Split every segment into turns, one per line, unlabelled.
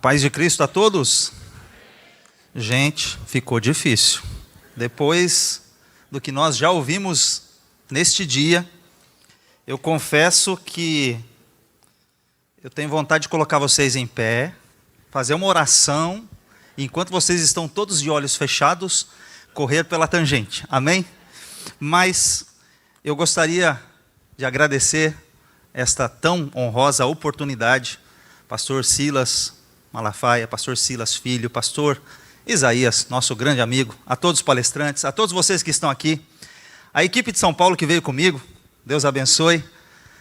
Paz de Cristo a todos. Gente, ficou difícil. Depois do que nós já ouvimos neste dia, eu confesso que eu tenho vontade de colocar vocês em pé, fazer uma oração, e enquanto vocês estão todos de olhos fechados, correr pela tangente. Amém? Mas eu gostaria de agradecer esta tão honrosa oportunidade, pastor Silas Malafaia, pastor Silas Filho, pastor Isaías, nosso grande amigo, a todos os palestrantes, a todos vocês que estão aqui, a equipe de São Paulo que veio comigo, Deus abençoe,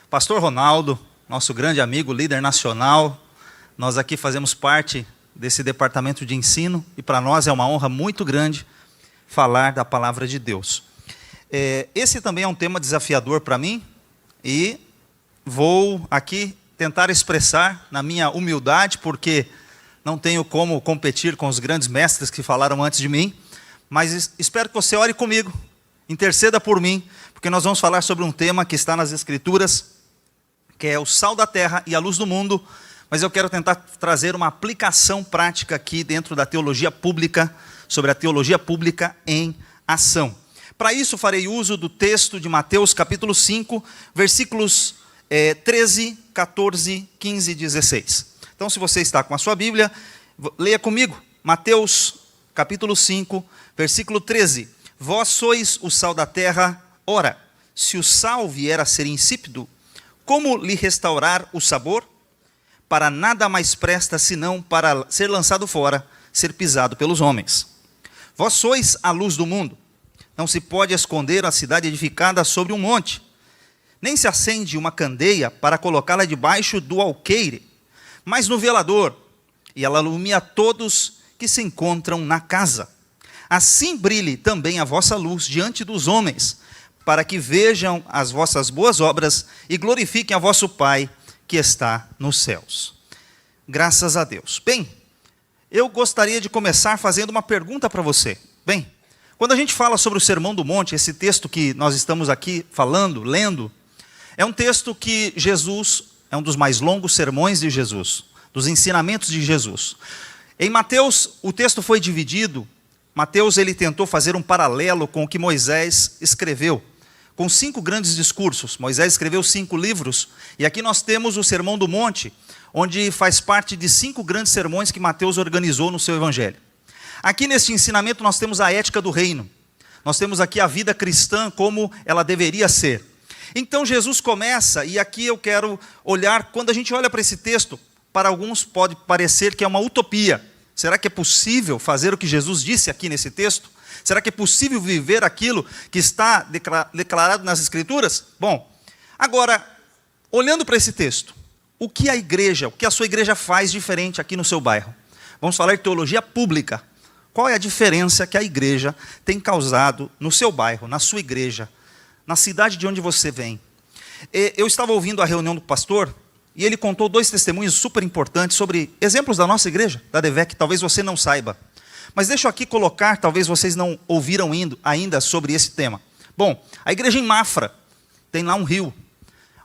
pastor Ronaldo, nosso grande amigo, líder nacional, nós aqui fazemos parte desse departamento de ensino e para nós é uma honra muito grande falar da palavra de Deus. Esse também é um tema desafiador para mim e vou aqui tentar expressar na minha humildade, porque não tenho como competir com os grandes mestres que falaram antes de mim, mas espero que você ore comigo, interceda por mim, porque nós vamos falar sobre um tema que está nas Escrituras, que é o sal da terra e a luz do mundo, mas eu quero tentar trazer uma aplicação prática aqui dentro da teologia pública, sobre a teologia pública em ação. Para isso farei uso do texto de Mateus capítulo 5, versículos 13, 14, 15 e 16. Então, se você está com a sua Bíblia, leia comigo. Mateus, capítulo 5, versículo 13. Vós sois o sal da terra, ora, se o sal vier a ser insípido, como lhe restaurar o sabor? Para nada mais presta, senão para ser lançado fora, ser pisado pelos homens. Vós sois a luz do mundo. Não se pode esconder a cidade edificada sobre um monte. Nem se acende uma candeia para colocá-la debaixo do alqueire, mas no velador, e ela ilumina todos que se encontram na casa. Assim brilhe também a vossa luz diante dos homens, para que vejam as vossas boas obras e glorifiquem a vosso Pai que está nos céus. Graças a Deus. Bem, eu gostaria de começar fazendo uma pergunta para você. Bem, quando a gente fala sobre o Sermão do Monte, esse texto que nós estamos aqui falando, lendo, é um texto que Jesus, é um dos mais longos sermões de Jesus, dos ensinamentos de Jesus. Em Mateus, o texto foi dividido. Mateus ele tentou fazer um paralelo com o que Moisés escreveu, com 5 grandes discursos. Moisés escreveu 5 livros, e aqui nós temos o Sermão do Monte, onde faz parte de 5 grandes sermões que Mateus organizou no seu evangelho. Aqui neste ensinamento nós temos a ética do reino, nós temos aqui a vida cristã como ela deveria ser. Então Jesus começa, e aqui eu quero olhar, quando a gente olha para esse texto, para alguns pode parecer que é uma utopia. Será que é possível fazer o que Jesus disse aqui nesse texto? Será que é possível viver aquilo que está declarado nas Escrituras? Bom, agora, olhando para esse texto, o que a sua igreja faz diferente aqui no seu bairro? Vamos falar de teologia pública. Qual é a diferença que a igreja tem causado no seu bairro, na sua igreja, na cidade de onde você vem? Eu estava ouvindo a reunião do pastor, e ele contou 2 testemunhos super importantes sobre exemplos da nossa igreja, da DEVEC, talvez você não saiba. Mas deixa eu aqui colocar, talvez vocês não ouviram ainda sobre esse tema. Bom, a igreja em Mafra, tem lá um rio,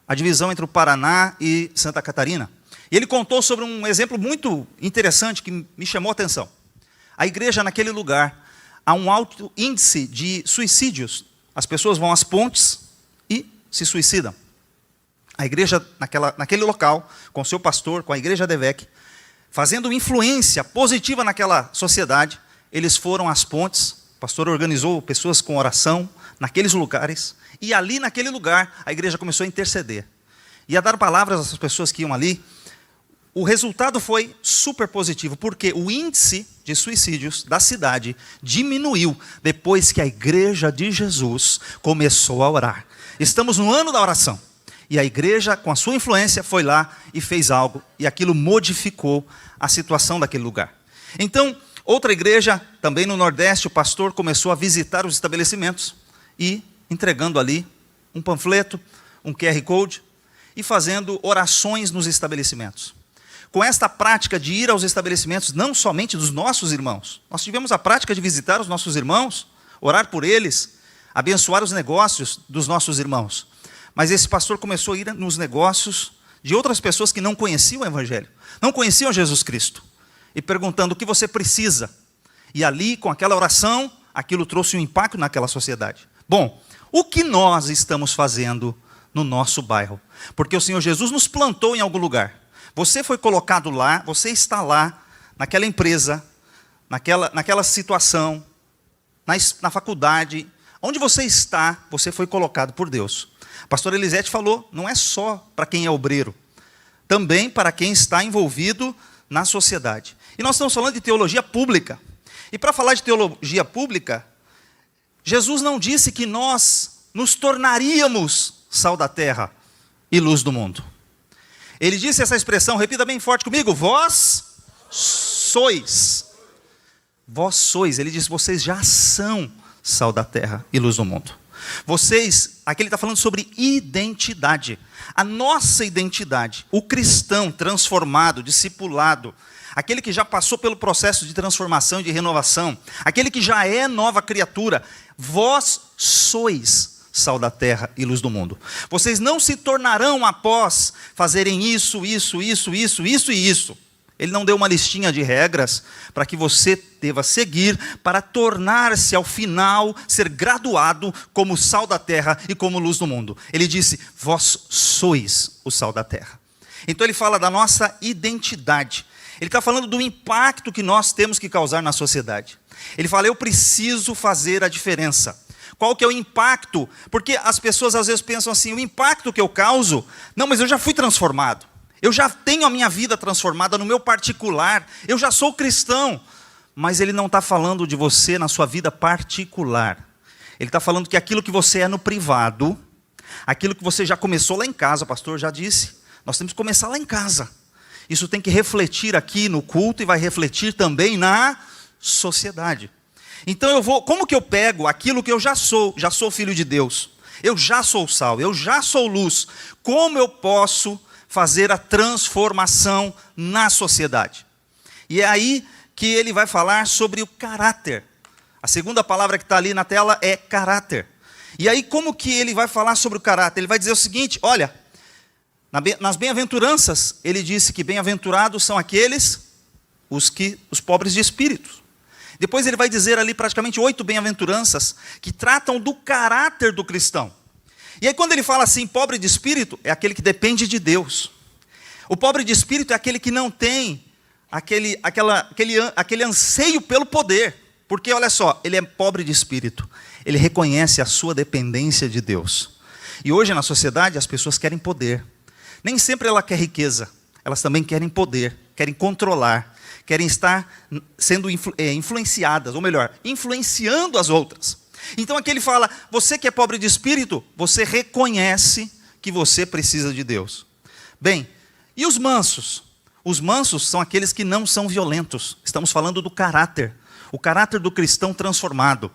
a divisão entre o Paraná e Santa Catarina. E ele contou sobre um exemplo muito interessante que me chamou a atenção. A igreja naquele lugar, há um alto índice de suicídios. As pessoas vão às pontes e se suicidam. A igreja naquele local, com seu pastor, com a igreja DEVEC, fazendo influência positiva naquela sociedade, eles foram às pontes, o pastor organizou pessoas com oração naqueles lugares, e ali naquele lugar a igreja começou a interceder. E a dar palavras às pessoas que iam ali. O resultado foi super positivo, porque o índice de suicídios da cidade diminuiu depois que a igreja de Jesus começou a orar. Estamos no ano da oração, e a igreja, com a sua influência, foi lá e fez algo, e aquilo modificou a situação daquele lugar. Então, outra igreja, também no Nordeste, o pastor começou a visitar os estabelecimentos, e entregando ali um panfleto, um QR Code, e fazendo orações nos estabelecimentos. Com esta prática de ir aos estabelecimentos, não somente dos nossos irmãos, nós tivemos a prática de visitar os nossos irmãos, orar por eles, abençoar os negócios dos nossos irmãos. Mas esse pastor começou a ir nos negócios de outras pessoas que não conheciam o Evangelho, não conheciam Jesus Cristo. e perguntando o que você precisa. E ali, com aquela oração, aquilo trouxe um impacto naquela sociedade. Bom, o que nós estamos fazendo no nosso bairro? Porque o Senhor Jesus nos plantou em algum lugar. Você foi colocado lá, você está lá, naquela empresa, naquela situação, na faculdade, onde você está, você foi colocado por Deus. A pastora Elisete falou, não é só para quem é obreiro, também para quem está envolvido na sociedade. E nós estamos falando de teologia pública. E para falar de teologia pública, Jesus não disse que nós nos tornaríamos sal da terra e luz do mundo. Ele disse essa expressão, repita bem forte comigo, vós sois. Vós sois, ele diz, vocês já são sal da terra e luz do mundo. Vocês, aqui ele está falando sobre identidade. A nossa identidade, o cristão transformado, discipulado, aquele que já passou pelo processo de transformação e de renovação, aquele que já é nova criatura, vós sois sal da terra e luz do mundo. Vocês não se tornarão após fazerem isso. Ele não deu uma listinha de regras para que você deva seguir para tornar-se ao final, ser graduado como sal da terra e como luz do mundo. Ele disse, vós sois o sal da terra. Então ele fala da nossa identidade. Ele está falando do impacto que nós temos que causar na sociedade. Ele fala, eu preciso fazer a diferença. Qual que é o impacto? Porque as pessoas às vezes pensam assim, o impacto que eu causo, não, mas eu já fui transformado. Eu já tenho a minha vida transformada no meu particular, eu já sou cristão. Mas ele não está falando de você na sua vida particular. Ele está falando que aquilo que você é no privado, aquilo que você já começou lá em casa, o pastor já disse, nós temos que começar lá em casa. Isso tem que refletir aqui no culto e vai refletir também na sociedade. Então como que eu pego aquilo que eu já sou filho de Deus, eu já sou sal, eu já sou luz, como eu posso fazer a transformação na sociedade? E é aí que ele vai falar sobre o caráter. A segunda palavra que está ali na tela é caráter. E aí como que ele vai falar sobre o caráter? Ele vai dizer o seguinte, olha, nas bem-aventuranças, ele disse que bem-aventurados são aqueles, os pobres de espírito. Depois ele vai dizer ali praticamente 8 bem-aventuranças que tratam do caráter do cristão. E aí quando ele fala assim, pobre de espírito, é aquele que depende de Deus. O pobre de espírito é aquele que não tem aquele anseio pelo poder. Porque olha só, ele é pobre de espírito. Ele reconhece a sua dependência de Deus. E hoje na sociedade as pessoas querem poder. Nem sempre ela quer riqueza, elas também querem poder, querem controlar, querem estar sendo influenciadas, ou melhor, influenciando as outras. Então aqui ele fala, você que é pobre de espírito, você reconhece que você precisa de Deus. Bem, e os mansos? Os mansos são aqueles que não são violentos. Estamos falando do caráter. O caráter do cristão transformado.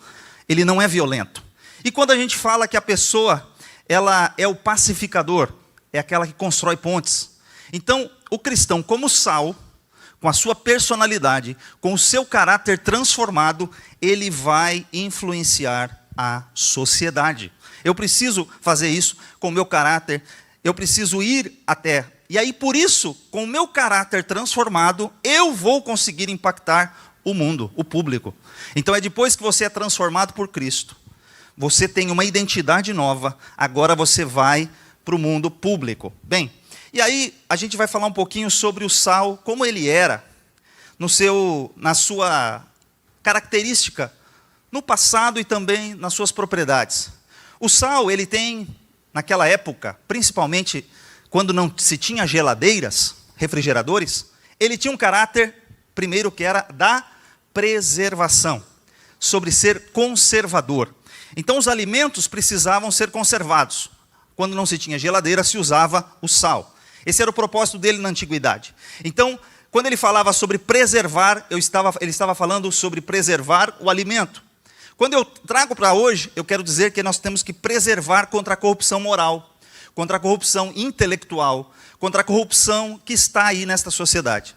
Ele não é violento. E quando a gente fala que a pessoa, ela é o pacificador, é aquela que constrói pontes. Então, o cristão como sal, com a sua personalidade, com o seu caráter transformado, ele vai influenciar a sociedade. Eu preciso fazer isso com o meu caráter, eu preciso ir até. E aí, por isso, com o meu caráter transformado, eu vou conseguir impactar o mundo, o público. Então é depois que você é transformado por Cristo, você tem uma identidade nova, agora você vai para o mundo público. Bem, e aí a gente vai falar um pouquinho sobre o sal, como ele era, na sua característica, no passado e também nas suas propriedades. O sal, ele tem, naquela época, principalmente quando não se tinha geladeiras, refrigeradores, ele tinha um caráter, primeiro, que era da preservação, sobre ser conservador. Então os alimentos precisavam ser conservados. Quando não se tinha geladeira, se usava o sal. Esse era o propósito dele na antiguidade. Então, quando ele falava sobre preservar, ele estava falando sobre preservar o alimento. Quando eu trago para hoje, eu quero dizer que nós temos que preservar contra a corrupção moral, contra a corrupção intelectual, contra a corrupção que está aí nesta sociedade.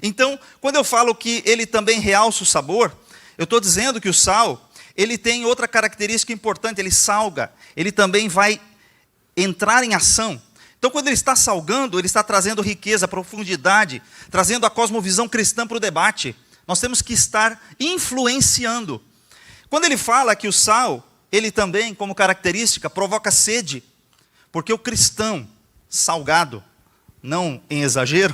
Então, quando eu falo que ele também realça o sabor, eu estou dizendo que o sal, ele tem outra característica importante, ele salga, ele também vai entrar em ação. Então, quando ele está salgando, ele está trazendo riqueza, profundidade, trazendo a cosmovisão cristã para o debate. Nós temos que estar influenciando. Quando ele fala que o sal, ele também, como característica, provoca sede, porque o cristão salgado, não em exagero,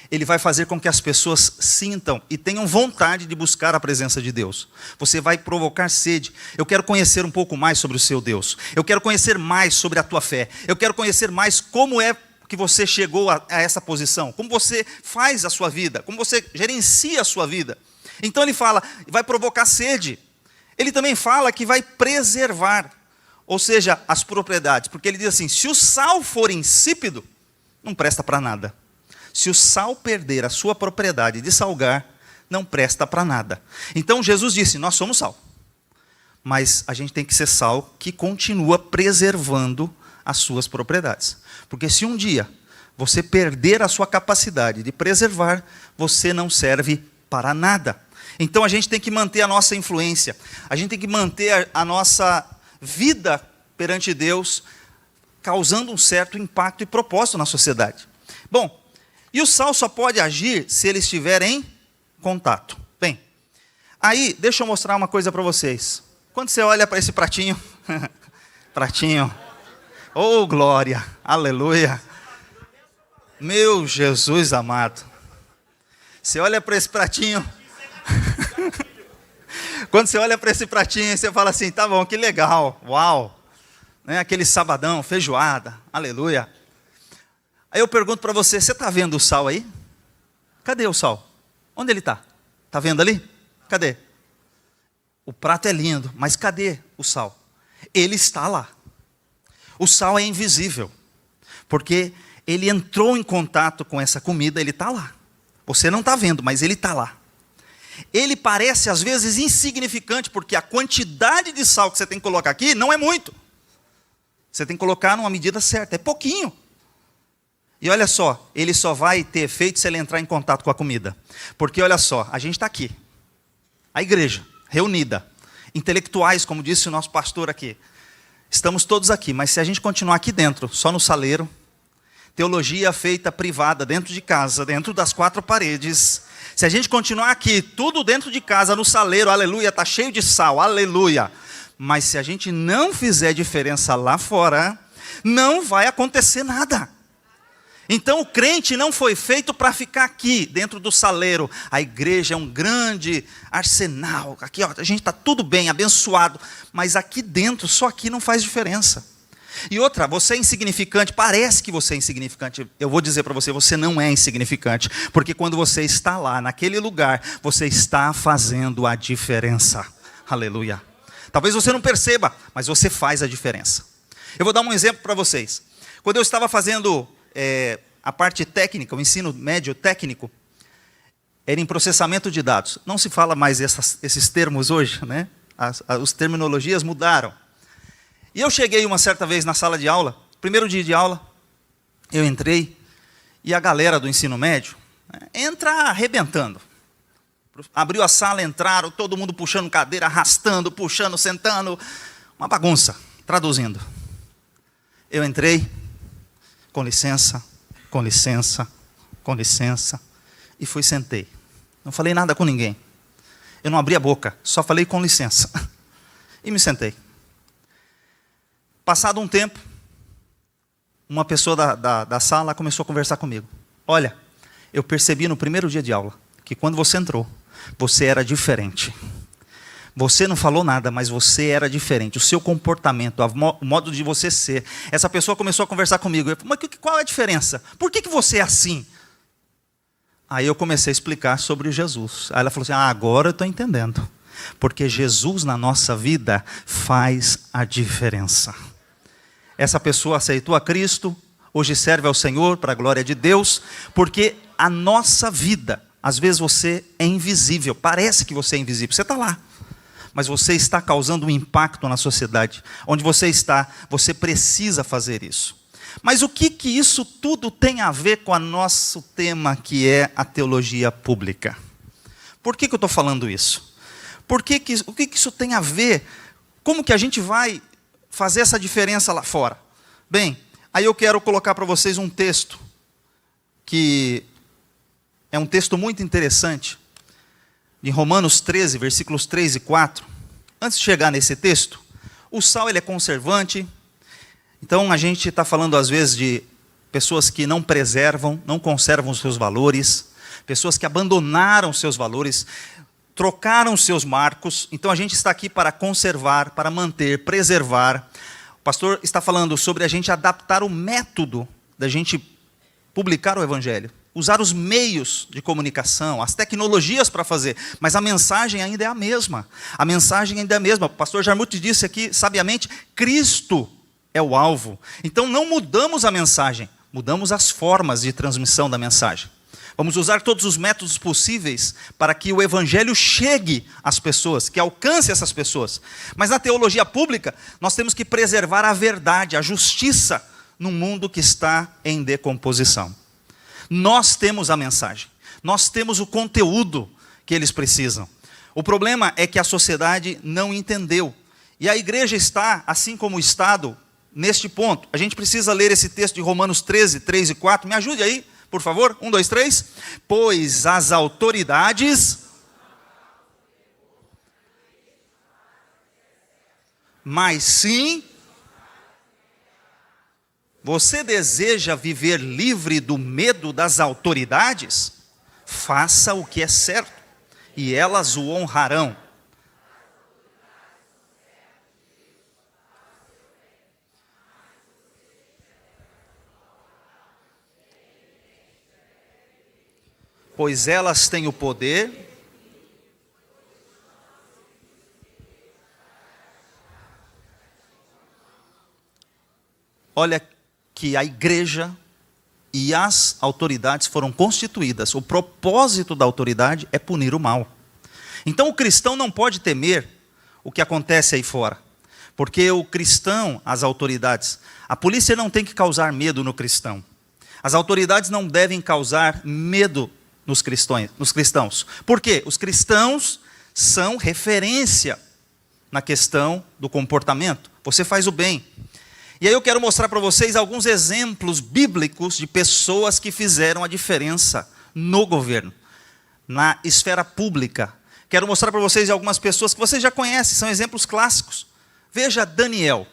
ele vai fazer com que as pessoas sintam e tenham vontade de buscar a presença de Deus. Você vai provocar sede. Eu quero conhecer um pouco mais sobre o seu Deus. Eu quero conhecer mais sobre a tua fé. Eu quero conhecer mais como é que você chegou a essa posição. Como você faz a sua vida. Como você gerencia a sua vida. Então ele fala, vai provocar sede. Ele também fala que vai preservar. Ou seja, as propriedades. Porque ele diz assim, se o sal for insípido, não presta para nada. Se o sal perder a sua propriedade de salgar, não presta para nada. Então Jesus disse, nós somos sal. Mas a gente tem que ser sal que continua preservando as suas propriedades. Porque se um dia você perder a sua capacidade de preservar, você não serve para nada. Então a gente tem que manter a nossa influência. A gente tem que manter a nossa vida perante Deus, causando um certo impacto e propósito na sociedade. Bom, e o sal só pode agir se ele estiver em contato. Bem, aí deixa eu mostrar uma coisa para vocês. Quando você olha para esse pratinho, pratinho, oh glória, aleluia, meu Jesus amado. Você olha para esse pratinho, quando você olha para esse pratinho, você fala assim, tá bom, que legal, uau. Né, aquele sabadão, feijoada, aleluia. Aí eu pergunto para você, você está vendo o sal aí? Cadê o sal? Onde ele está? Está vendo ali? Cadê? O prato é lindo, mas cadê o sal? Ele está lá. O sal é invisível, porque ele entrou em contato com essa comida, ele está lá. Você não está vendo, mas ele está lá. Ele parece às vezes insignificante, porque a quantidade de sal que você tem que colocar aqui não é muito. Você tem que colocar numa medida certa, é pouquinho. E olha só, ele só vai ter efeito se ele entrar em contato com a comida. Porque olha só, a gente está aqui, a igreja, reunida, intelectuais, como disse o nosso pastor aqui. Estamos todos aqui, mas se a gente continuar aqui dentro, só no saleiro, teologia feita privada, dentro de casa, dentro das quatro paredes, se a gente continuar aqui, tudo dentro de casa, no saleiro, aleluia, está cheio de sal, aleluia. Mas se a gente não fizer diferença lá fora, não vai acontecer nada. Então o crente não foi feito para ficar aqui, dentro do saleiro. A igreja é um grande arsenal. Aqui ó, a gente está tudo bem, abençoado. Mas aqui dentro, só aqui não faz diferença. E outra, você é insignificante, parece que você é insignificante. Eu vou dizer para você, você não é insignificante. Porque quando você está lá, naquele lugar, você está fazendo a diferença. Aleluia. Talvez você não perceba, mas você faz a diferença. Eu vou dar um exemplo para vocês. Quando eu estava fazendo a parte técnica, o ensino médio técnico, era em processamento de dados. Não se fala mais esses termos hoje, né? As terminologias mudaram. E eu cheguei uma certa vez na sala de aula, primeiro dia de aula, eu entrei, e a galera do ensino médio entra arrebentando. Abriu a sala, entraram, todo mundo puxando cadeira, arrastando, puxando, sentando, uma bagunça, traduzindo. Eu entrei, com licença, com licença, com licença, e fui sentei. Não falei nada com ninguém. Eu não abri a boca, só falei com licença. E me sentei. Passado um tempo, uma pessoa da sala começou a conversar comigo. Olha, eu percebi no primeiro dia de aula, que quando você entrou, você era diferente. Você não falou nada, mas você era diferente. O seu comportamento, o modo de você ser. Essa pessoa começou a conversar comigo. Eu falei, mas qual é a diferença? Por que você é assim? Aí eu comecei a explicar sobre Jesus. Aí ela falou assim, agora eu estou entendendo. Porque Jesus na nossa vida faz a diferença. Essa pessoa aceitou a Cristo, hoje serve ao Senhor, para a glória de Deus, porque a nossa vida, às vezes você é invisível, parece que você é invisível, você está lá. Mas você está causando um impacto na sociedade. Onde você está, você precisa fazer isso. Mas o que isso tudo tem a ver com o nosso tema, que é a teologia pública? Por que eu estou falando isso? O que isso tem a ver? Como que a gente vai fazer essa diferença lá fora? Bem, Aí eu quero colocar para vocês um texto, que é um texto muito interessante, em Romanos 13, versículos 3 e 4. Antes de chegar nesse texto, o sal ele é conservante, então a gente está falando às vezes de pessoas que não preservam, não conservam os seus valores, pessoas que abandonaram seus valores, trocaram seus marcos. Então a gente está aqui para conservar, para manter, preservar. O pastor está falando sobre a gente adaptar o método da gente publicar o evangelho, usar os meios de comunicação, as tecnologias para fazer, mas a mensagem ainda é a mesma. A mensagem ainda é a mesma. O pastor Jarmuth disse aqui, sabiamente, Cristo é o alvo. Então não mudamos a mensagem, mudamos as formas de transmissão da mensagem. Vamos usar todos os métodos possíveis para que o evangelho chegue às pessoas, que alcance essas pessoas. Mas na teologia pública, nós temos que preservar a verdade, a justiça, num mundo que está em decomposição. Nós temos a mensagem, nós temos o conteúdo que eles precisam. O problema é que a sociedade não entendeu. E a igreja está, assim como o Estado, neste ponto. A gente precisa ler esse texto de Romanos 13, 3 e 4. Me ajude aí, por favor. 1, 2, 3. Pois as autoridades... Mas sim... Você deseja viver livre do medo das autoridades? Faça o que é certo, e elas o honrarão. Pois elas têm o poder. Olha que a igreja e as autoridades foram constituídas. O propósito da autoridade é punir o mal. Então o cristão não pode temer o que acontece aí fora. Porque o cristão, as autoridades, a polícia não tem que causar medo no cristão. As autoridades não devem causar medo nos cristãos. Por quê? Os cristãos são referência na questão do comportamento. Você faz o bem. E aí eu quero mostrar para vocês alguns exemplos bíblicos de pessoas que fizeram a diferença no governo, na esfera pública. Quero mostrar para vocês algumas pessoas que vocês já conhecem, são exemplos clássicos. Veja Daniel.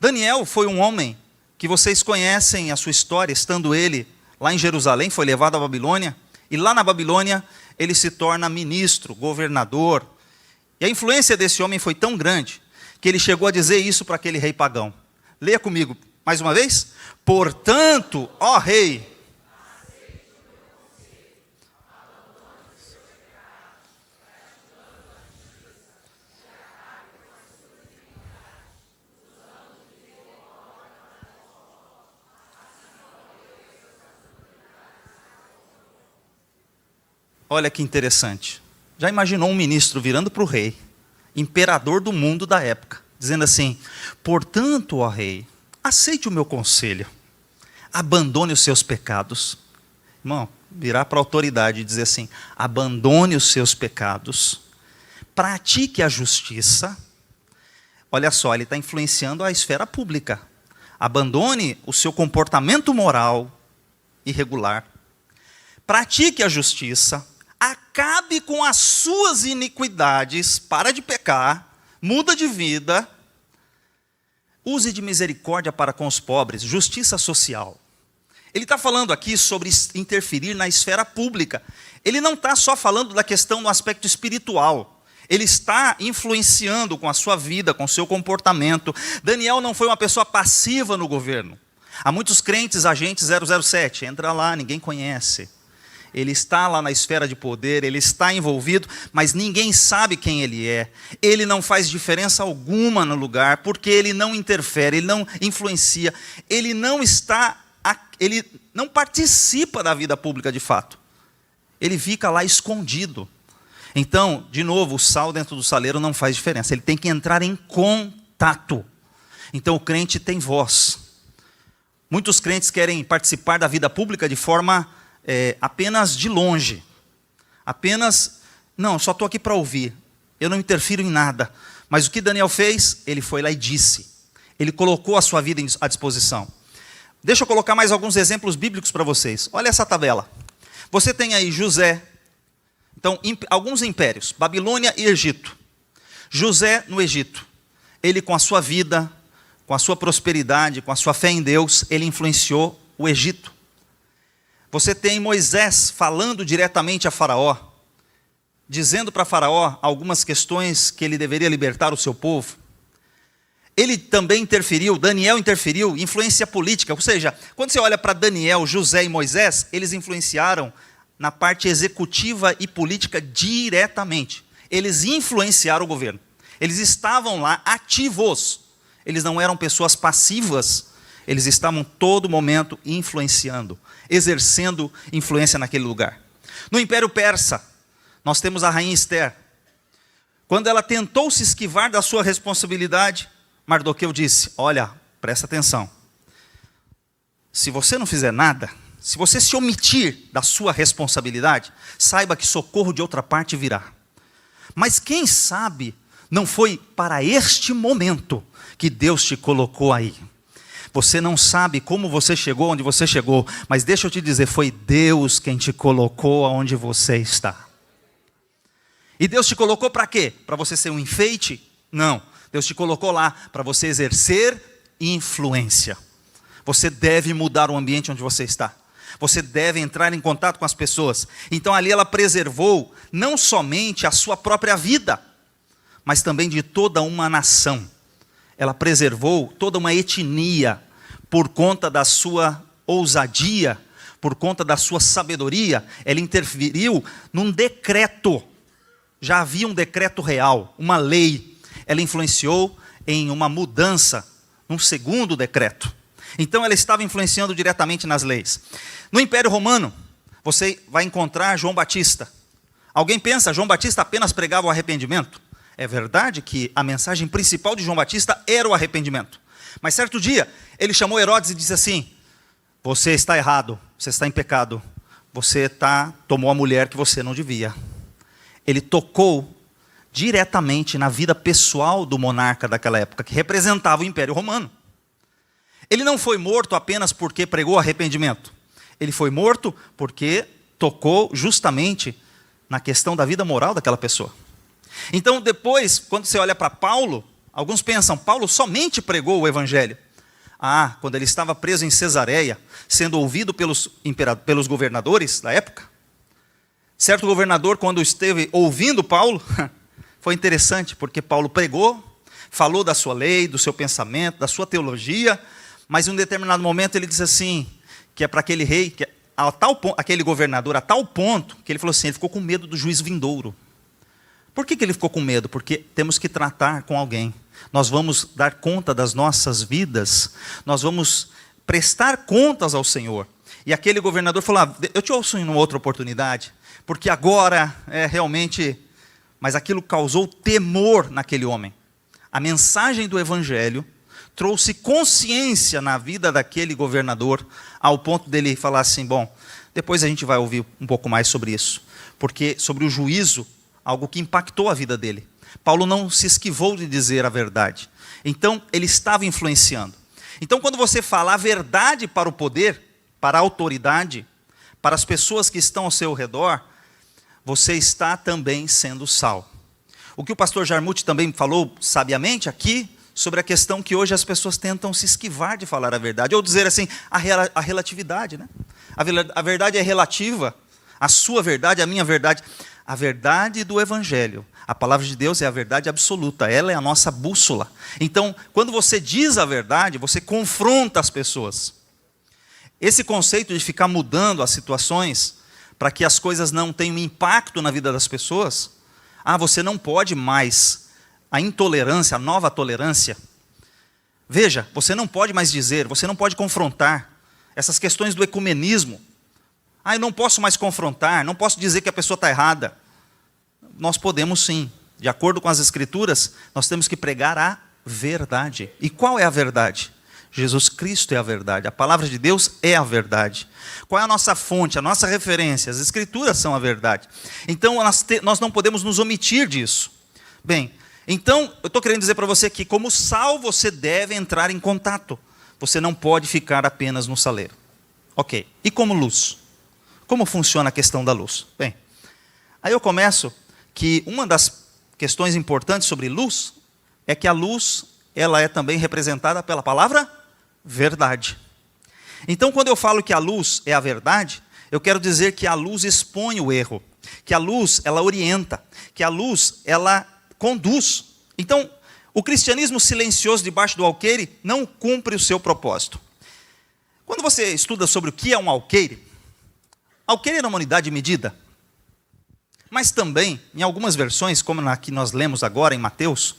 Daniel foi um homem que vocês conhecem a sua história, estando ele lá em Jerusalém, foi levado à Babilônia, e lá na Babilônia ele se torna ministro, governador. E a influência desse homem foi tão grande, que ele chegou a dizer isso para aquele rei pagão. Leia comigo, mais uma vez. Portanto, ó rei. Olha que interessante. Já imaginou um ministro virando para o rei, imperador do mundo da época, dizendo assim: portanto, ó rei, aceite o meu conselho, abandone os seus pecados. Irmão, virar para a autoridade e dizer assim: abandone os seus pecados, pratique a justiça. Olha só, ele está influenciando a esfera pública. Abandone o seu comportamento moral irregular, pratique a justiça, acabe com as suas iniquidades, para de pecar, muda de vida, use de misericórdia para com os pobres, justiça social. Ele está falando aqui sobre interferir na esfera pública. Ele não está só falando da questão no aspecto espiritual. Ele está influenciando com a sua vida, com o seu comportamento. Daniel não foi uma pessoa passiva no governo. Há muitos crentes, agentes 007, entra lá, ninguém conhece. Ele está lá na esfera de poder, ele está envolvido, mas ninguém sabe quem ele é. Ele não faz diferença alguma no lugar, porque ele não interfere, ele não influencia, ele não participa da vida pública de fato. Ele fica lá escondido. Então, de novo, o sal dentro do saleiro não faz diferença, ele tem que entrar em contato. Então o crente tem voz. Muitos crentes querem participar da vida pública de forma apenas de longe, apenas, não, só estou aqui para ouvir, eu não interfiro em nada. Mas o que Daniel fez? Ele foi lá e disse, ele colocou a sua vida à disposição. Deixa eu colocar mais alguns exemplos bíblicos para vocês. Olha essa tabela. Você tem aí José. Então, alguns impérios, Babilônia e Egito. José no Egito. Ele, com a sua vida, com a sua prosperidade, com a sua fé em Deus, ele influenciou o Egito. Você tem Moisés falando diretamente a Faraó, dizendo para Faraó algumas questões que ele deveria libertar o seu povo. Ele também interferiu, Daniel interferiu, influência política. Ou seja, quando você olha para Daniel, José e Moisés, eles influenciaram na parte executiva e política diretamente. Eles influenciaram o governo. Eles estavam lá ativos. Eles não eram pessoas passivas. Eles estavam todo momento influenciando, exercendo influência naquele lugar. No Império Persa, nós temos a rainha Ester. Quando ela tentou se esquivar da sua responsabilidade, Mardoqueu disse: olha, presta atenção. Se você não fizer nada, se você se omitir da sua responsabilidade, saiba que socorro de outra parte virá. Mas quem sabe não foi para este momento que Deus te colocou aí. Você não sabe como você chegou onde você chegou, mas deixa eu te dizer, foi Deus quem te colocou onde você está. E Deus te colocou para quê? Para você ser um enfeite? Não. Deus te colocou lá para você exercer influência. Você deve mudar o ambiente onde você está. Você deve entrar em contato com as pessoas. Então ali ela preservou não somente a sua própria vida, mas também de toda uma nação. Ela preservou toda uma etnia por conta da sua ousadia, por conta da sua sabedoria. Ela interferiu num decreto. Já havia um decreto real, uma lei. Ela influenciou em uma mudança, num segundo decreto. Então ela estava influenciando diretamente nas leis. No Império Romano, você vai encontrar João Batista. Alguém pensa, João Batista apenas pregava o arrependimento? É verdade que a mensagem principal de João Batista era o arrependimento. Mas certo dia, ele chamou Herodes e disse assim: você está errado, você está em pecado, você tomou a mulher que você não devia. Ele tocou diretamente na vida pessoal do monarca daquela época, que representava o Império Romano. Ele não foi morto apenas porque pregou arrependimento. Ele foi morto porque tocou justamente na questão da vida moral daquela pessoa. Então depois, quando você olha para Paulo, alguns pensam, Paulo somente pregou o evangelho. Quando ele estava preso em Cesareia, sendo ouvido pelos governadores da época, certo governador, quando esteve ouvindo Paulo, foi interessante, porque Paulo pregou, falou da sua lei, do seu pensamento, da sua teologia, mas em um determinado momento ele disse assim, que é para aquele rei, aquele governador, a tal ponto, que ele falou assim, ele ficou com medo do juízo vindouro. Por que ele ficou com medo? Porque temos que tratar com alguém. Nós vamos dar conta das nossas vidas, nós vamos prestar contas ao Senhor. E aquele governador falou, eu te ouço em uma outra oportunidade, porque agora realmente... Mas aquilo causou temor naquele homem. A mensagem do evangelho trouxe consciência na vida daquele governador, ao ponto dele falar assim, bom, depois a gente vai ouvir um pouco mais sobre isso, porque sobre o juízo, algo que impactou a vida dele. Paulo não se esquivou de dizer a verdade. Então, ele estava influenciando. Então, quando você fala a verdade para o poder, para a autoridade, para as pessoas que estão ao seu redor, você está também sendo sal. O que o pastor Jarmuth também falou sabiamente aqui, sobre a questão que hoje as pessoas tentam se esquivar de falar a verdade, ou dizer assim, a relatividade, né? A verdade é relativa, a sua verdade, a minha verdade. A verdade do evangelho, a palavra de Deus é a verdade absoluta, ela é a nossa bússola. Então, quando você diz a verdade, você confronta as pessoas. Esse conceito de ficar mudando as situações, para que as coisas não tenham impacto na vida das pessoas, você não pode mais, a intolerância, a nova tolerância. Veja, você não pode mais dizer, você não pode confrontar essas questões do ecumenismo. Eu não posso mais confrontar, não posso dizer que a pessoa está errada. Nós podemos sim, de acordo com as escrituras, nós temos que pregar a verdade. E qual é a verdade? Jesus Cristo é a verdade, a palavra de Deus é a verdade. Qual é a nossa fonte, a nossa referência? As escrituras são a verdade. Então nós não podemos nos omitir disso. Bem, então eu estou querendo dizer para você que como sal você deve entrar em contato. você não pode ficar apenas no saleiro. Ok. E como luz? Como funciona a questão da luz? Bem, aí eu começo que uma das questões importantes sobre luz é que a luz, ela é também representada pela palavra verdade. Então, quando eu falo que a luz é a verdade, eu quero dizer que a luz expõe o erro, que a luz, ela orienta, que a luz, ela conduz. Então, o cristianismo silencioso debaixo do alqueire não cumpre o seu propósito. Quando você estuda sobre o que é um alqueire é uma unidade de medida. Mas também, em algumas versões, como na que nós lemos agora em Mateus,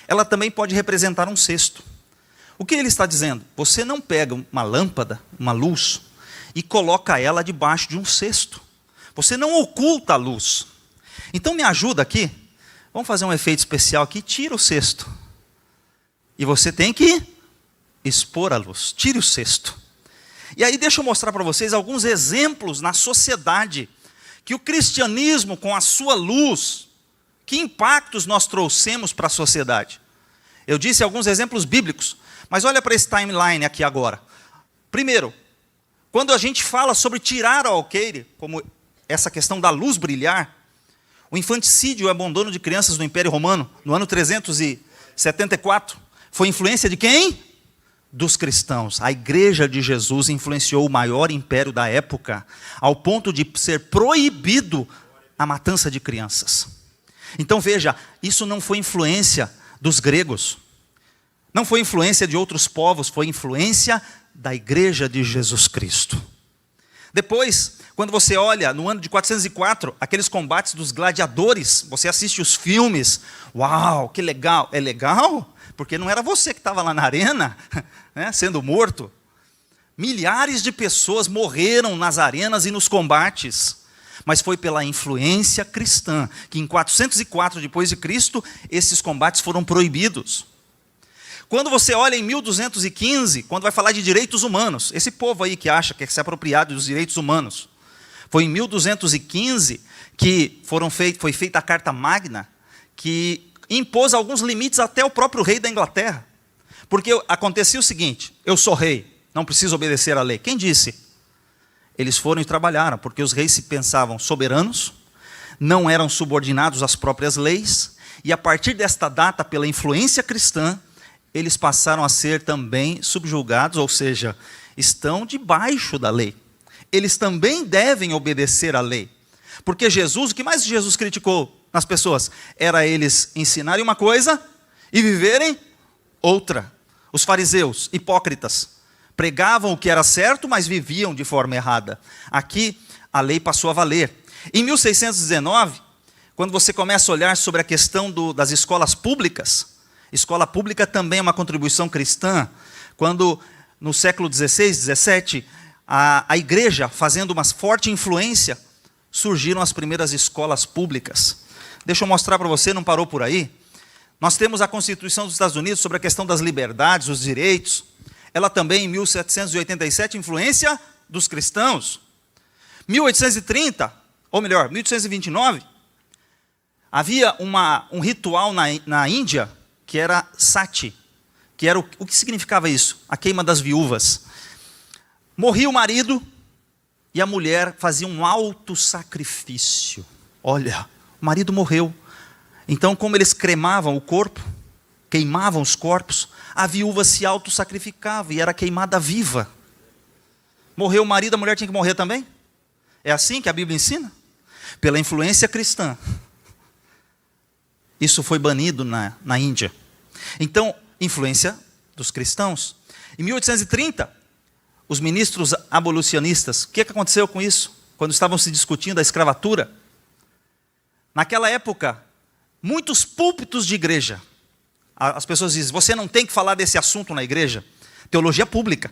ela também pode representar um cesto. O que ele está dizendo? Você não pega uma lâmpada, uma luz, e coloca ela debaixo de um cesto. Você não oculta a luz. Então me ajuda aqui. Vamos fazer um efeito especial aqui. Tira o cesto. E você tem que expor a luz. Tire o cesto. E aí deixa eu mostrar para vocês alguns exemplos na sociedade que o cristianismo, com a sua luz, que impactos nós trouxemos para a sociedade. Eu disse alguns exemplos bíblicos, mas olha para esse timeline aqui agora. Primeiro, quando a gente fala sobre tirar o alqueire, como essa questão da luz brilhar, o infanticídio e o abandono de crianças no Império Romano, no ano 374, foi influência de quem? Dos cristãos. A igreja de Jesus influenciou o maior império da época, ao ponto de ser proibido a matança de crianças. Então veja, isso não foi influência dos gregos, não foi influência de outros povos, foi influência da igreja de Jesus Cristo. Depois, quando você olha no ano de 404, aqueles combates dos gladiadores, você assiste os filmes, uau, que legal. É legal? Porque não era você que estava lá na arena, né, sendo morto. Milhares de pessoas morreram nas arenas e nos combates, mas foi pela influência cristã, que em 404 depois de Cristo, esses combates foram proibidos. Quando você olha em 1215, quando vai falar de direitos humanos, esse povo aí que acha que é se apropriado dos direitos humanos, foi em 1215 que foi feita a Carta Magna, que impôs alguns limites até o próprio rei da Inglaterra. Porque acontecia o seguinte, eu sou rei, não preciso obedecer à lei. Quem disse? Eles foram e trabalharam, porque os reis se pensavam soberanos, não eram subordinados às próprias leis, e a partir desta data, pela influência cristã, eles passaram a ser também subjugados, ou seja, estão debaixo da lei. Eles também devem obedecer à lei. Porque Jesus, o que mais Jesus criticou nas pessoas? Era eles ensinarem uma coisa e viverem outra. Os fariseus, hipócritas, pregavam o que era certo, mas viviam de forma errada. Aqui, a lei passou a valer. Em 1619, quando você começa a olhar sobre a questão das escolas públicas, escola pública também é uma contribuição cristã, quando no século XVI, XVII, a igreja, fazendo uma forte influência, surgiram as primeiras escolas públicas. Deixa eu mostrar para você, não parou por aí. Nós temos a Constituição dos Estados Unidos sobre a questão das liberdades, os direitos. Ela também, em 1787, influência dos cristãos. 1830, ou melhor, 1829, havia um ritual na Índia, que era sati, que era o que significava isso? A queima das viúvas. Morria o marido e a mulher fazia um autossacrifício. Olha, o marido morreu. Então, como eles cremavam o corpo, queimavam os corpos, a viúva se autossacrificava e era queimada viva. Morreu o marido, a mulher tinha que morrer também? É assim que a Bíblia ensina? Pela influência cristã. Isso foi banido na Índia. Então, influência dos cristãos. Em 1830, os ministros abolicionistas, o que aconteceu com isso? Quando estavam se discutindo a escravatura. Naquela época, muitos púlpitos de igreja, as pessoas dizem, você não tem que falar desse assunto na igreja. Teologia pública.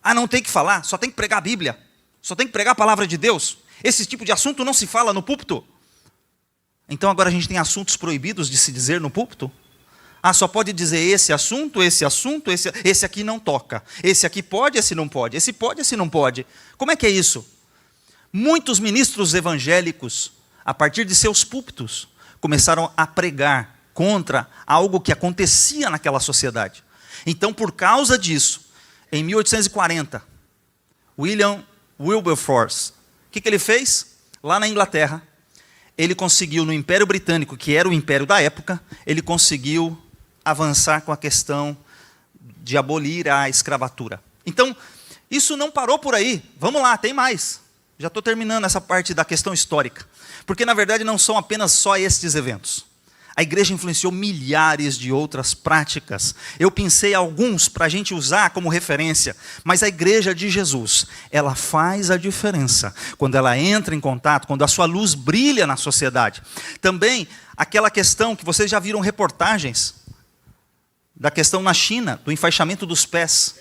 Ah, não tem que falar, só tem que pregar a Bíblia. Só tem que pregar a palavra de Deus. Esse tipo de assunto não se fala no púlpito. Então agora a gente tem assuntos proibidos de se dizer no púlpito? Ah, só pode dizer esse assunto, esse aqui não toca. Esse aqui pode, esse não pode. Esse pode, esse não pode. Como é que é isso? Muitos ministros evangélicos, a partir de seus púlpitos, começaram a pregar contra algo que acontecia naquela sociedade. Então, por causa disso, Em 1840, William Wilberforce, o que ele fez? Lá na Inglaterra, ele conseguiu, no Império Britânico, que era o império da época, ele conseguiu avançar com a questão de abolir a escravatura. Então, isso não parou por aí. Vamos lá, tem mais. Já estou terminando essa parte da questão histórica. Porque, na verdade, não são apenas só estes eventos. A igreja influenciou milhares de outras práticas. Eu pensei alguns para a gente usar como referência, mas a igreja de Jesus, ela faz a diferença quando ela entra em contato, quando a sua luz brilha na sociedade. Também aquela questão que vocês já viram reportagens, da questão na China, do enfaixamento dos pés.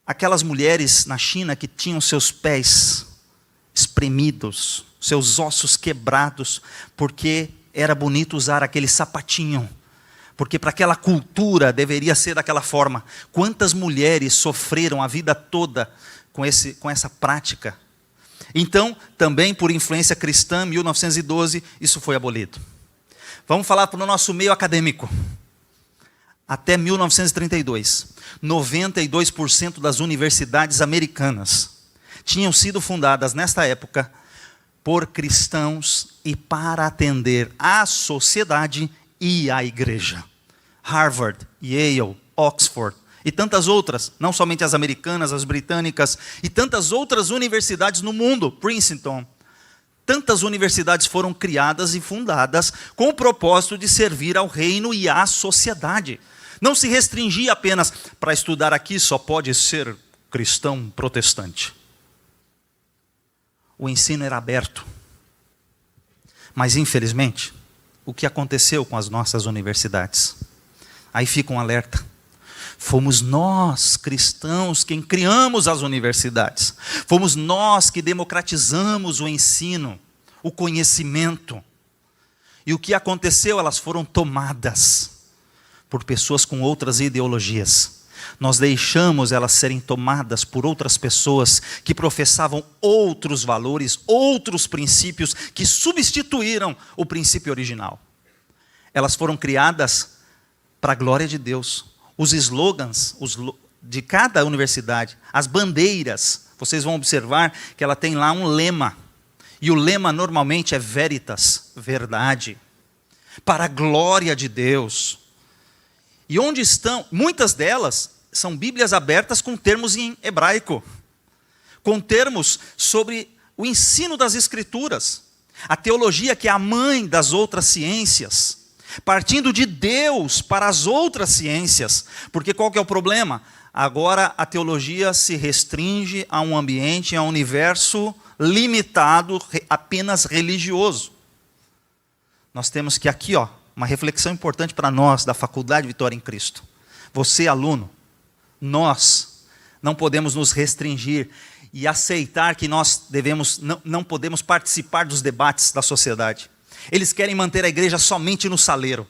Aquelas mulheres na China que tinham seus pés espremidos, seus ossos quebrados, porque era bonito usar aquele sapatinho, porque para aquela cultura deveria ser daquela forma. Quantas mulheres sofreram a vida toda com essa prática? Então, também por influência cristã, em 1912, isso foi abolido. Vamos falar para o nosso meio acadêmico. Até 1932, 92% das universidades americanas tinham sido fundadas nesta época por cristãos e para atender a sociedade e a igreja. Harvard, Yale, Oxford e tantas outras, não somente as americanas, as britânicas e tantas outras universidades no mundo, Princeton. Tantas universidades foram criadas e fundadas com o propósito de servir ao reino e à sociedade. Não se restringia apenas para estudar aqui, só pode ser cristão protestante. O ensino era aberto. Mas, infelizmente, o que aconteceu com as nossas universidades? Aí fica um alerta. Fomos nós, cristãos, quem criamos as universidades. Fomos nós que democratizamos o ensino, o conhecimento. E o que aconteceu? Elas foram tomadas por pessoas com outras ideologias. Nós deixamos elas serem tomadas por outras pessoas que professavam outros valores, outros princípios que substituíram o princípio original. Elas foram criadas para a glória de Deus. Os slogans de cada universidade, as bandeiras, vocês vão observar que ela tem lá um lema. E o lema normalmente é veritas, verdade, para a glória de Deus. E onde estão, muitas delas são Bíblias abertas com termos em hebraico, com termos sobre o ensino das Escrituras, a teologia que é a mãe das outras ciências, partindo de Deus para as outras ciências, porque qual que é o problema? Agora a teologia se restringe a um ambiente, a um universo limitado, apenas religioso. Nós temos que aqui, uma reflexão importante para nós da Faculdade Vitória em Cristo. Você, aluno, nós não podemos nos restringir e aceitar que nós não podemos participar dos debates da sociedade. Eles querem manter a igreja somente no saleiro.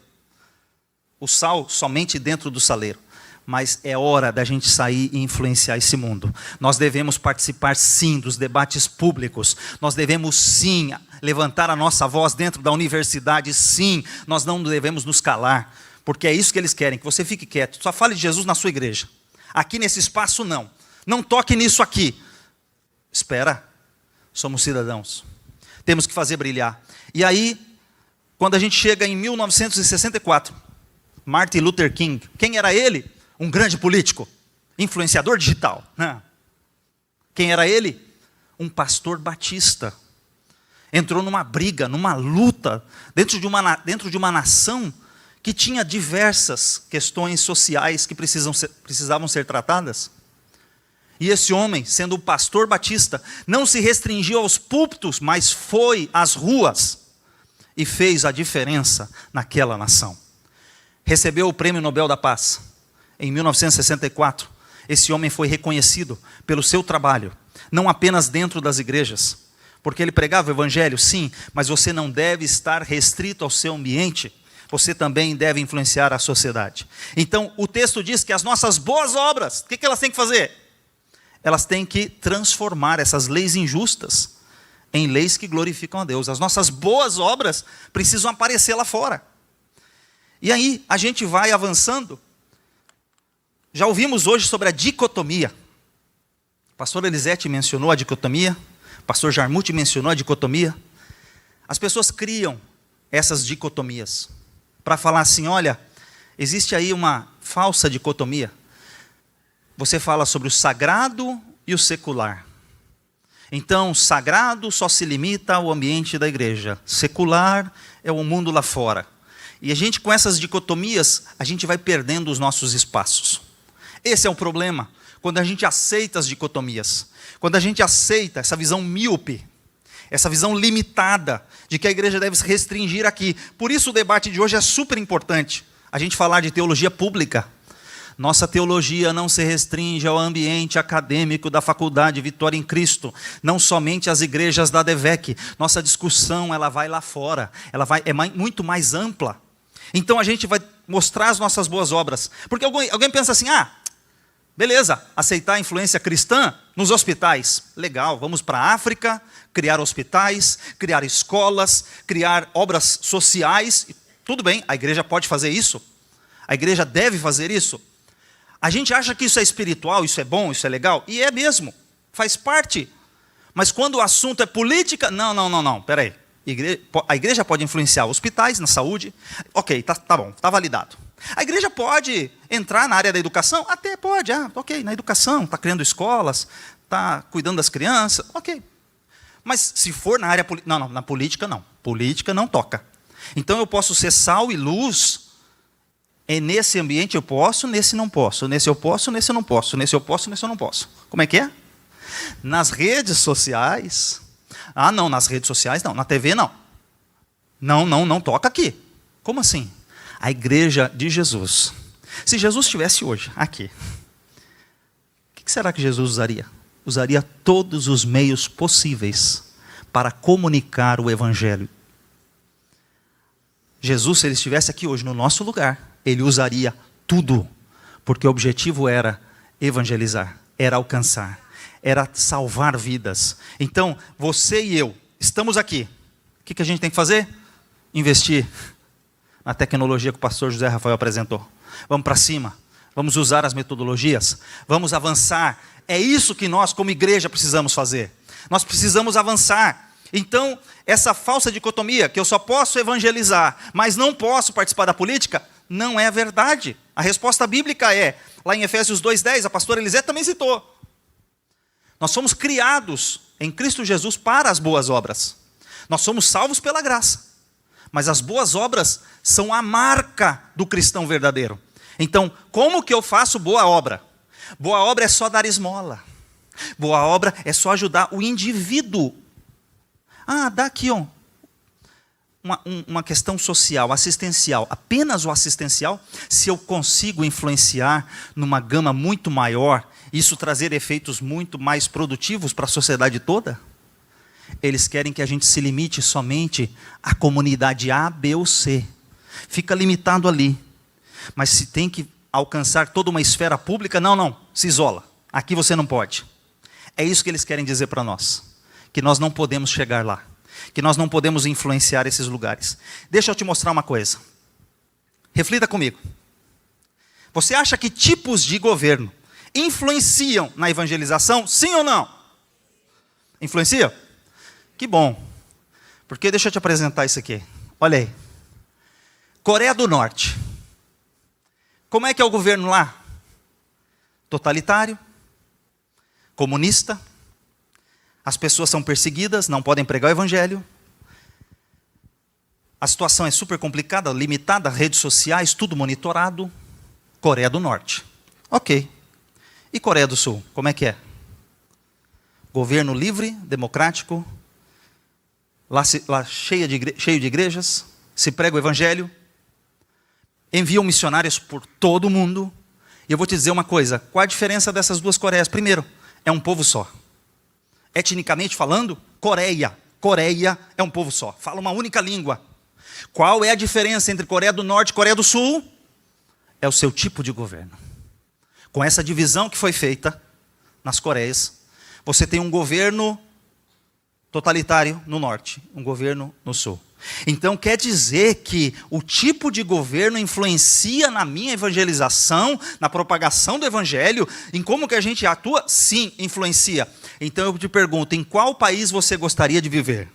O sal somente dentro do saleiro. Mas é hora da gente sair e influenciar esse mundo. Nós devemos participar sim dos debates públicos. Nós devemos sim levantar a nossa voz dentro da universidade, sim. Nós não devemos nos calar, porque é isso que eles querem, que você fique quieto. Só fale de Jesus na sua igreja. Aqui nesse espaço não. Não toque nisso aqui. Espera, somos cidadãos. Temos que fazer brilhar. E aí, quando a gente chega em 1964, Martin Luther King, quem era ele? Um grande político, influenciador digital. Quem era ele? Um pastor batista. Entrou numa briga, numa luta, dentro de uma nação que tinha diversas questões sociais que precisavam ser tratadas. E esse homem, sendo um pastor batista, não se restringiu aos púlpitos, mas foi às ruas e fez a diferença naquela nação. Recebeu o Prêmio Nobel da Paz. Em 1964, esse homem foi reconhecido pelo seu trabalho, não apenas dentro das igrejas, porque ele pregava o evangelho, sim, mas você não deve estar restrito ao seu ambiente, você também deve influenciar a sociedade. Então, o texto diz que as nossas boas obras, o que elas têm que fazer? Elas têm que transformar essas leis injustas em leis que glorificam a Deus. As nossas boas obras precisam aparecer lá fora. E aí, a gente vai avançando. Já ouvimos hoje sobre a dicotomia. O pastor Elisete mencionou a dicotomia, o pastor Jarmuth mencionou a dicotomia. As pessoas criam essas dicotomias para falar assim, olha, existe aí uma falsa dicotomia. Você fala sobre o sagrado e o secular. Então, sagrado só se limita ao ambiente da igreja. Secular é o mundo lá fora. E a gente, com essas dicotomias, a gente vai perdendo os nossos espaços. Esse é o problema, quando a gente aceita as dicotomias. Quando a gente aceita essa visão míope, essa visão limitada, de que a igreja deve se restringir aqui. Por isso o debate de hoje é super importante. A gente falar de teologia pública. Nossa teologia não se restringe ao ambiente acadêmico da Faculdade Vitória em Cristo, não somente às igrejas da DEVEC. Nossa discussão ela vai lá fora, muito mais ampla. Então a gente vai mostrar as nossas boas obras. Porque alguém pensa assim, beleza, aceitar a influência cristã nos hospitais. Legal, vamos para a África, criar hospitais, criar escolas, criar obras sociais. Tudo bem, a igreja pode fazer isso. A igreja deve fazer isso. A gente acha que isso é espiritual, isso é bom, isso é legal. E é mesmo, faz parte. Mas quando o assunto é política, não, peraí. A igreja pode influenciar hospitais na saúde. Ok, tá bom, está validado. A igreja pode entrar na área da educação? Até pode, ok, na educação, está criando escolas, está cuidando das crianças, ok. Mas se for na área política, não, na política não. Política não toca. Então eu posso ser sal e luz, e nesse ambiente eu posso, nesse não posso, nesse eu posso, nesse eu não posso, nesse eu posso, nesse eu não posso. Como é que é? Nas redes sociais, não, nas redes sociais não, na TV não. Não toca aqui. Como assim? A igreja de Jesus. Se Jesus estivesse hoje aqui, o que será que Jesus usaria? Usaria todos os meios possíveis para comunicar o evangelho. Jesus, se ele estivesse aqui hoje no nosso lugar, ele usaria tudo, porque o objetivo era evangelizar, era alcançar, era salvar vidas. Então, você e eu estamos aqui. O que a gente tem que fazer? Investir na tecnologia que o pastor José Rafael apresentou. Vamos para cima, vamos usar as metodologias, vamos avançar. É isso que nós, como igreja, precisamos fazer. Nós precisamos avançar. Então, essa falsa dicotomia, que eu só posso evangelizar, mas não posso participar da política, não é verdade. A resposta bíblica é, lá em Efésios 2:10, a pastora Elisete também citou. Nós somos criados em Cristo Jesus para as boas obras. Nós somos salvos pela graça. Mas as boas obras são a marca do cristão verdadeiro. Então, como que eu faço boa obra? Boa obra é só dar esmola. Boa obra é só ajudar o indivíduo. Dá aqui uma questão social, assistencial. Apenas o assistencial, se eu consigo influenciar numa gama muito maior, isso trazer efeitos muito mais produtivos para a sociedade toda? Eles querem que a gente se limite somente à comunidade A, B ou C. Fica limitado ali. Mas se tem que alcançar toda uma esfera pública, não, se isola. Aqui você não pode. É isso que eles querem dizer para nós. Que nós não podemos chegar lá. Que nós não podemos influenciar esses lugares. Deixa eu te mostrar uma coisa. Reflita comigo. Você acha que tipos de governo influenciam na evangelização? Sim ou não? Influenciam? Que bom. Porque deixa eu te apresentar isso aqui. Olha aí. Coreia do Norte. Como é que é o governo lá? Totalitário. Comunista. As pessoas são perseguidas, não podem pregar o evangelho. A situação é super complicada, limitada, redes sociais, tudo monitorado. Coreia do Norte. Ok. E Coreia do Sul, como é que é? Governo livre, democrático, lá cheio de igrejas, se prega o evangelho, enviam missionários por todo o mundo. E eu vou te dizer uma coisa, qual a diferença dessas duas Coreias? Primeiro, é um povo só. Etnicamente falando, Coreia é um povo só, fala uma única língua. Qual é a diferença entre Coreia do Norte e Coreia do Sul? É o seu tipo de governo. Com essa divisão que foi feita nas Coreias, você tem um governo totalitário no norte, um governo no sul. Então quer dizer que o tipo de governo influencia na minha evangelização, na propagação do evangelho, em como que a gente atua? Sim, influencia. Então eu te pergunto, em qual país você gostaria de viver?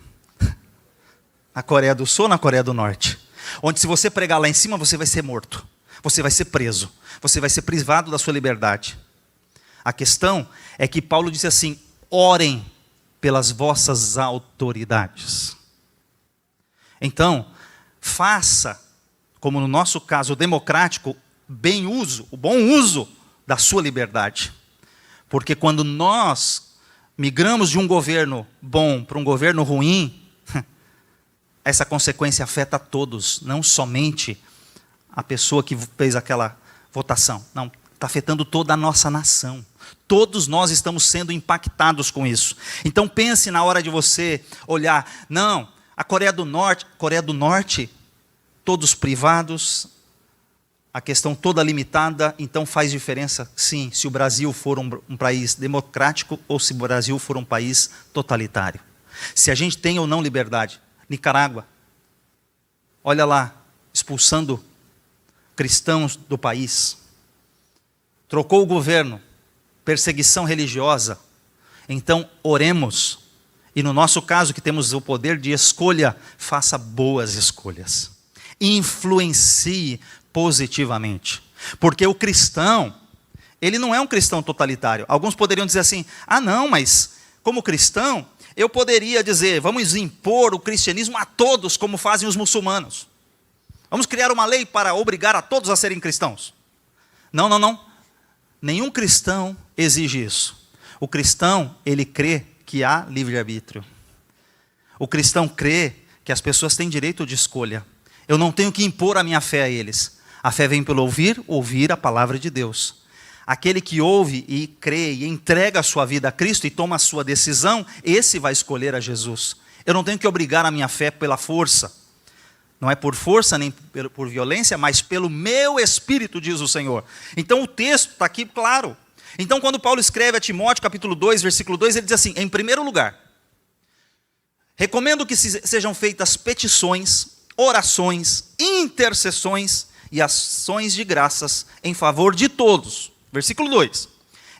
Na Coreia do Sul ou na Coreia do Norte? Onde se você pregar lá em cima, você vai ser morto, você vai ser preso, você vai ser privado da sua liberdade. A questão é que Paulo disse assim, orem pelas vossas autoridades. Então, faça, como no nosso caso democrático, o bom uso da sua liberdade. Porque quando nós migramos de um governo bom para um governo ruim, essa consequência afeta a todos, não somente a pessoa que fez aquela votação. Não, está afetando toda a nossa nação. Todos nós estamos sendo impactados com isso. Então pense na hora de você olhar, não, a Coreia do Norte, todos privados, a questão toda limitada, então faz diferença, sim, se o Brasil for um país democrático ou se o Brasil for um país totalitário. Se a gente tem ou não liberdade. Nicarágua, olha lá, expulsando cristãos do país. Trocou o governo, perseguição religiosa. Então oremos. E no nosso caso, que temos o poder de escolha, faça boas escolhas. Influencie positivamente. Porque o cristão, ele não é um cristão totalitário. Alguns poderiam dizer assim, não, mas como cristão, eu poderia dizer, vamos impor o cristianismo a todos, como fazem os muçulmanos. Vamos criar uma lei para obrigar a todos a serem cristãos. Não, não, não. Nenhum cristão exige isso. O cristão, ele crê que há livre-arbítrio. O cristão crê que as pessoas têm direito de escolha. Eu não tenho que impor a minha fé a eles. A fé vem pelo ouvir a palavra de Deus. Aquele que ouve e crê e entrega a sua vida a Cristo e toma a sua decisão, esse vai escolher a Jesus. Eu não tenho que obrigar a minha fé pela força. Não é por força nem por violência, mas pelo meu espírito, diz o Senhor. Então o texto está aqui claro. Então, quando Paulo escreve a Timóteo, capítulo 2, versículo 2, ele diz assim, em primeiro lugar, recomendo que sejam feitas petições, orações, intercessões e ações de graças em favor de todos. Versículo 2,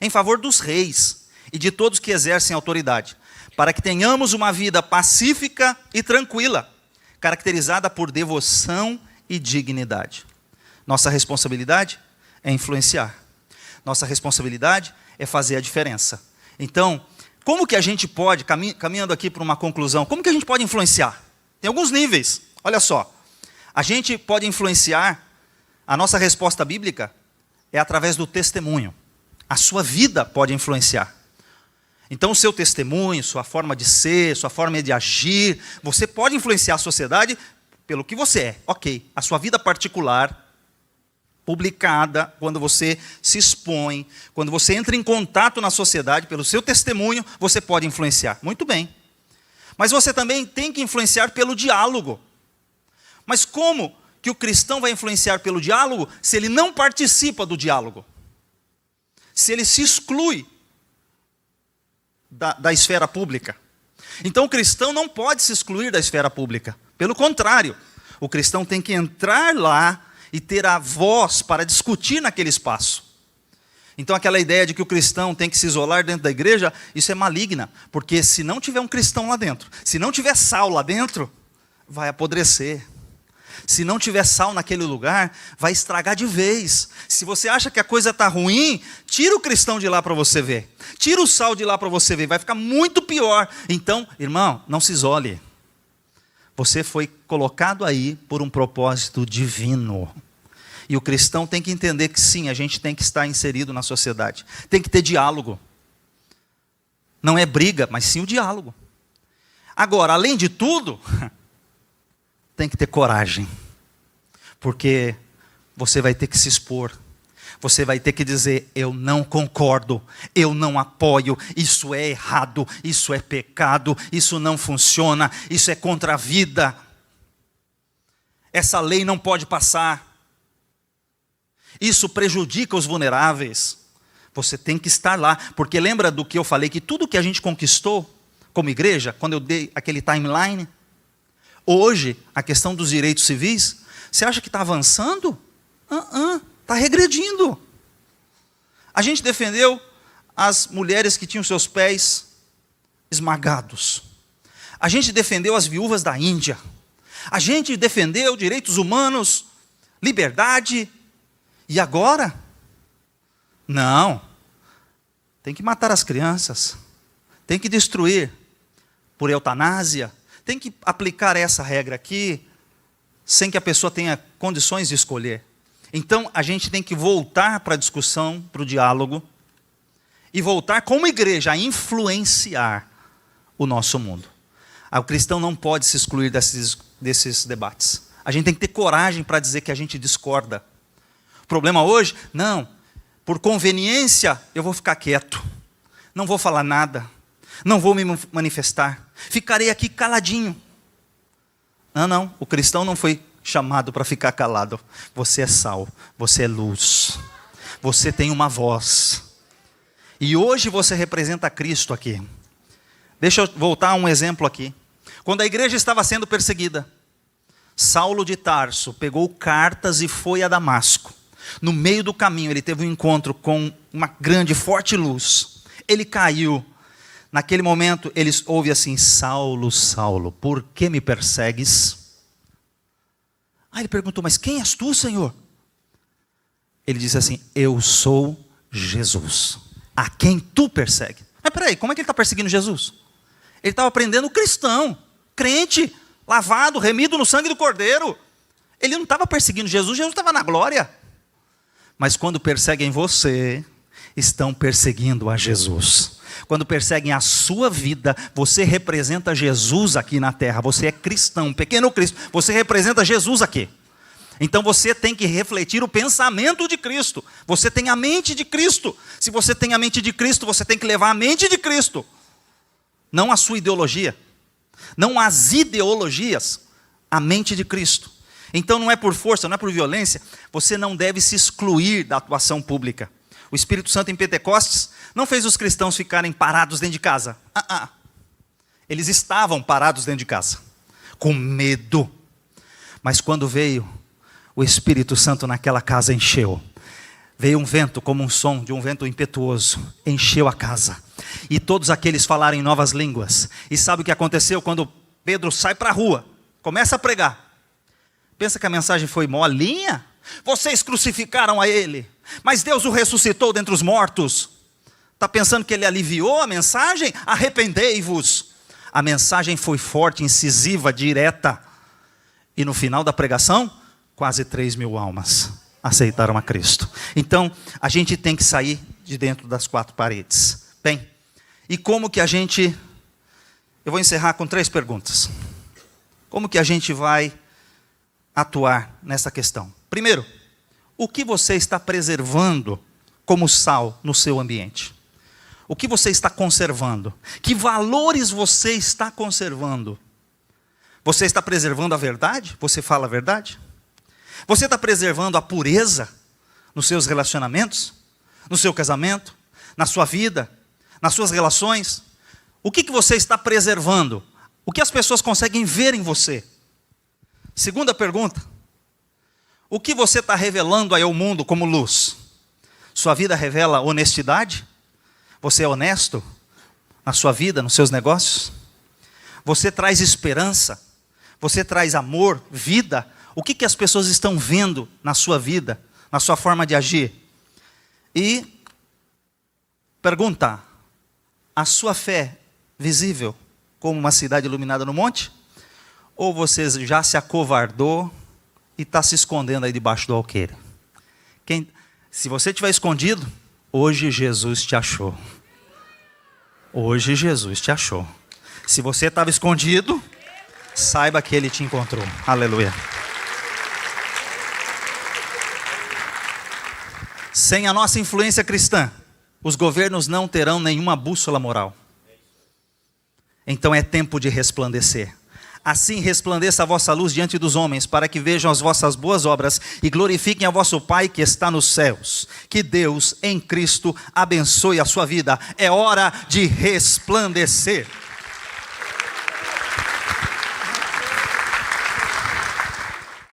em favor dos reis e de todos que exercem autoridade, para que tenhamos uma vida pacífica e tranquila, caracterizada por devoção e dignidade. Nossa responsabilidade é influenciar. Nossa responsabilidade é fazer a diferença. Então, como que a gente pode, caminhando aqui para uma conclusão, como que a gente pode influenciar? Tem alguns níveis. Olha só. A gente pode influenciar, a nossa resposta bíblica é através do testemunho. A sua vida pode influenciar. Então, o seu testemunho, sua forma de ser, sua forma de agir, você pode influenciar a sociedade pelo que você é. Ok, a sua vida particular, publicada, quando você se expõe, quando você entra em contato na sociedade, pelo seu testemunho, você pode influenciar. Muito bem. Mas você também tem que influenciar pelo diálogo. Mas como que o cristão vai influenciar pelo diálogo se ele não participa do diálogo? Se ele se exclui da esfera pública. Então o cristão não pode se excluir da esfera pública. Pelo contrário, o cristão tem que entrar lá e ter a voz para discutir naquele espaço. Então aquela ideia de que o cristão tem que se isolar dentro da igreja, isso é maligna, porque se não tiver um cristão lá dentro, se não tiver sal lá dentro, vai apodrecer. Se não tiver sal naquele lugar, vai estragar de vez. Se você acha que a coisa está ruim, tira o cristão de lá para você ver. Tira o sal de lá para você ver, vai ficar muito pior. Então, irmão, não se isole. Você foi colocado aí por um propósito divino. E o cristão tem que entender que sim, a gente tem que estar inserido na sociedade. Tem que ter diálogo. Não é briga, mas sim o diálogo. Agora, além de tudo, tem que ter coragem. Porque você vai ter que se expor. Você vai ter que dizer, eu não concordo, eu não apoio, isso é errado, isso é pecado, isso não funciona, isso é contra a vida. Essa lei não pode passar. Isso prejudica os vulneráveis. Você tem que estar lá, porque lembra do que eu falei, que tudo que a gente conquistou como igreja, quando eu dei aquele timeline? Hoje, a questão dos direitos civis, você acha que está avançando? Está regredindo. A gente defendeu as mulheres que tinham seus pés esmagados. A gente defendeu as viúvas da Índia. A gente defendeu direitos humanos, liberdade. E agora? Não. Tem que matar as crianças. Tem que destruir por eutanásia. Tem que aplicar essa regra aqui, sem que a pessoa tenha condições de escolher. Então, a gente tem que voltar para a discussão, para o diálogo, e voltar como igreja a influenciar o nosso mundo. O cristão não pode se excluir desses debates. A gente tem que ter coragem para dizer que a gente discorda. O problema hoje, não, por conveniência eu vou ficar quieto, não vou falar nada, não vou me manifestar, ficarei aqui caladinho. Não, o cristão não foi chamado para ficar calado. Você é sal, você é luz, você tem uma voz. E hoje você representa Cristo aqui. Deixa eu voltar a um exemplo aqui. Quando a igreja estava sendo perseguida, Saulo de Tarso pegou cartas e foi a Damasco. No meio do caminho ele teve um encontro com uma grande, forte luz. Ele caiu. Naquele momento ele ouve assim: Saulo, Saulo, por que me persegues? Aí ele perguntou: mas quem és tu, Senhor? Ele disse assim: eu sou Jesus, a quem tu persegue. Mas peraí, como é que ele está perseguindo Jesus? Ele estava prendendo o cristão, crente, lavado, remido no sangue do Cordeiro. Ele não estava perseguindo Jesus, Jesus estava na glória. Mas quando perseguem você, estão perseguindo a Jesus. Quando perseguem a sua vida, você representa Jesus aqui na terra. Você é cristão, pequeno Cristo, você representa Jesus aqui. Então você tem que refletir o pensamento de Cristo. Você tem a mente de Cristo. Se você tem a mente de Cristo, você tem que levar a mente de Cristo. Não a sua ideologia. Não as ideologias. A mente de Cristo. Então não é por força, não é por violência. Você não deve se excluir da atuação pública. O Espírito Santo em Pentecostes não fez os cristãos ficarem parados dentro de casa. Eles estavam parados dentro de casa, com medo. Mas quando veio o Espírito Santo naquela casa, encheu. Veio um vento como um som de um vento impetuoso, encheu a casa. E todos aqueles falaram em novas línguas. E sabe o que aconteceu quando Pedro sai para a rua, começa a pregar? Pensa que a mensagem foi molinha? Vocês crucificaram a ele, mas Deus o ressuscitou dentre os mortos. Está pensando que ele aliviou a mensagem? Arrependei-vos. A mensagem foi forte, incisiva, direta. E no final da pregação, quase 3.000 almas aceitaram a Cristo. Então, a gente tem que sair de dentro das 4 paredes. Bem, e como que a gente... Eu vou encerrar com 3 perguntas. Como que a gente vai atuar nessa questão? Primeiro, o que você está preservando como sal no seu ambiente? O que você está conservando? Que valores você está conservando? Você está preservando a verdade? Você fala a verdade? Você está preservando a pureza nos seus relacionamentos? No seu casamento? Na sua vida? Nas suas relações? O que você está preservando? O que as pessoas conseguem ver em você? Segunda pergunta. O que você está revelando aí ao mundo como luz? Sua vida revela honestidade? Você é honesto na sua vida, nos seus negócios? Você traz esperança? Você traz amor, vida? O que as pessoas estão vendo na sua vida, na sua forma de agir? E pergunta: a sua fé visível como uma cidade iluminada no monte? Ou você já se acovardou e está se escondendo aí debaixo do alqueire? Se você estiver escondido, hoje Jesus te achou. Hoje Jesus te achou. Se você estava escondido, saiba que Ele te encontrou. Aleluia. Sem a nossa influência cristã, os governos não terão nenhuma bússola moral. Então é tempo de resplandecer. Assim resplandeça a vossa luz diante dos homens, para que vejam as vossas boas obras e glorifiquem a vosso Pai que está nos céus. Que Deus em Cristo abençoe a sua vida. É hora de resplandecer.